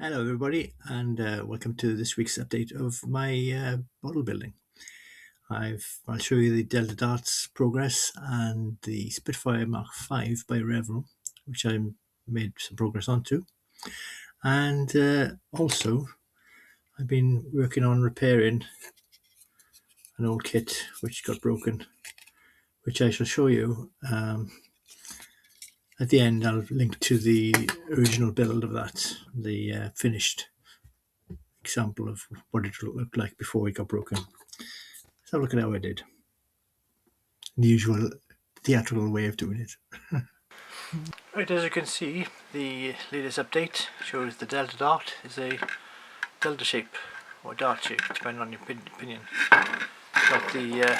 Hello everybody, and welcome to this week's update of my model building. I'll show you the Delta Darts progress and the Spitfire Mk.V by Revel, which I made some progress on too. And also I've been working on repairing an old kit which got broken, which I shall show you. At the end I'll link to the original build of that, the finished example of what it looked like before it got broken. So look at how I did. The usual theatrical way of doing it. Right, as you can see, the latest update shows the Delta Dart is a delta shape or dart shape, depending on your opinion. Got the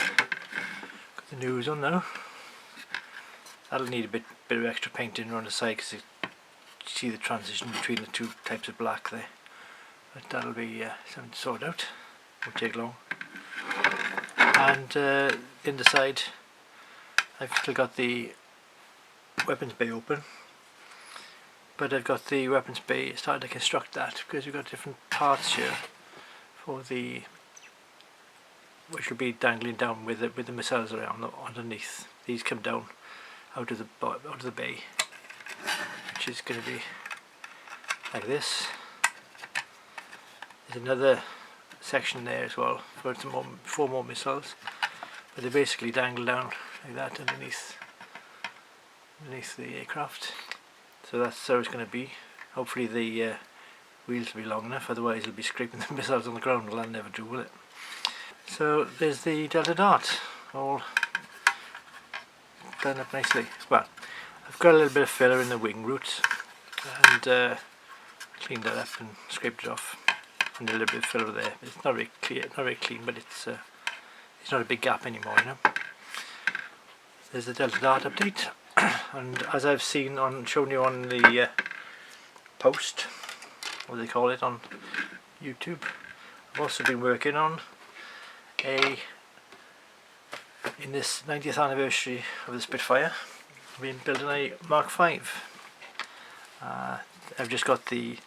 news on now. That'll need a bit of extra painting around the side because you see the transition between the two types of black there. But that'll be something to sort out. Won't take long. And in the side, I've still got the weapons bay open, but I've got the weapons bay started to construct that because we've got different parts here for the which will be dangling down with the missiles around underneath. These come down out of the bay, which is going to be like this. There's another section there as well for four more missiles, but they basically dangle down like that underneath the aircraft. So that's how it's going to be. Hopefully the wheels will be long enough, otherwise it'll be scraping the missiles on the ground. Well, I'll never do, will it? So there's the Delta Dart all done up nicely. Well, I've got a little bit of filler in the wing roots and cleaned that up and scraped it off, and a little bit of filler there. It's not very clear, not very clean, but it's not a big gap anymore, you know. There's the Delta Dart update. And as I've shown you on the post, what they call it on YouTube, I've also been working on in this 90th anniversary of the Spitfire, I've been building a Mk.V. I've just got the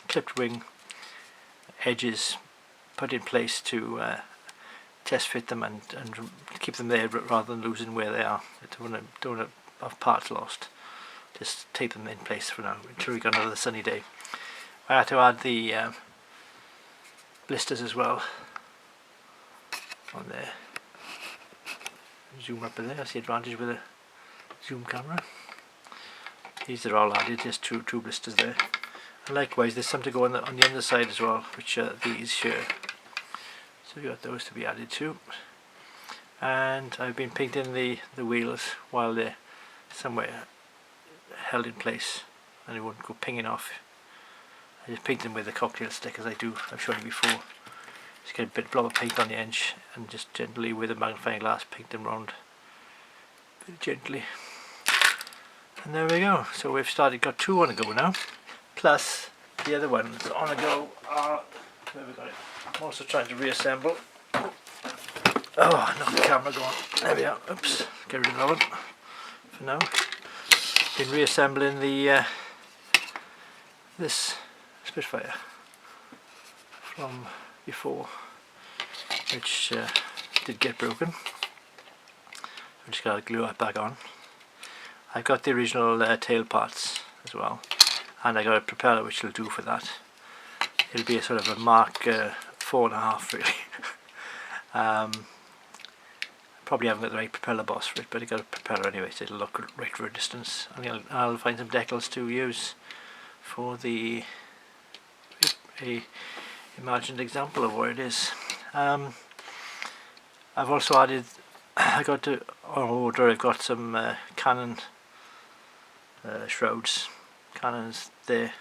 clipped wing edges put in place to test fit them and keep them there rather than losing where they are. I don't want to have parts lost. Just tape them in place for now until we got another sunny day. I had to add the blisters as well on there. Zoom up in there. That's the advantage with a zoom camera. These are all added, just two blisters there. And likewise, there's some to go on the underside as well, which are these here. So we got those to be added too. And I've been painting the wheels while they're somewhere held in place and they won't go pinging off. I just paint them with a cocktail stick as I've shown you before. Just get a bit blob of paint on the edge and just gently with a magnifying glass paint them round very gently. And there we go. So we've got two on a go now, plus the other ones on a go are, where we got it? I'm also trying to reassemble. Oh, knocked the camera going. There we are. Oops, get rid of that one for now. Been reassembling the this Spitfire from before, which did get broken. I just got to glue it back on. I've got the original tail parts as well, and I got a propeller which will do for that. It'll be a sort of a Mark 4.5 really. Probably haven't got the right propeller boss for it, but I got a propeller anyway, so it'll look right for a distance. And I'll find some decals to use for a imagined example of where it is. I've also added, I got to on order. I've got some cannon shrouds, cannons there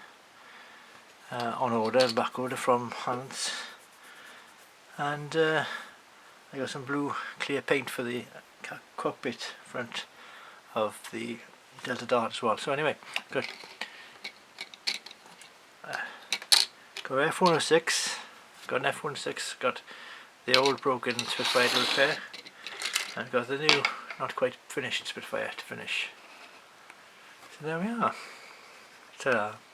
on order, back order from Hans, and I got some blue clear paint for the cockpit front of the Delta Dart as well. So anyway, got F-106, got an F-106, got the old broken Spitfire to repair, and I've got the new, not quite finished Spitfire to finish. So there we are. Ta-da.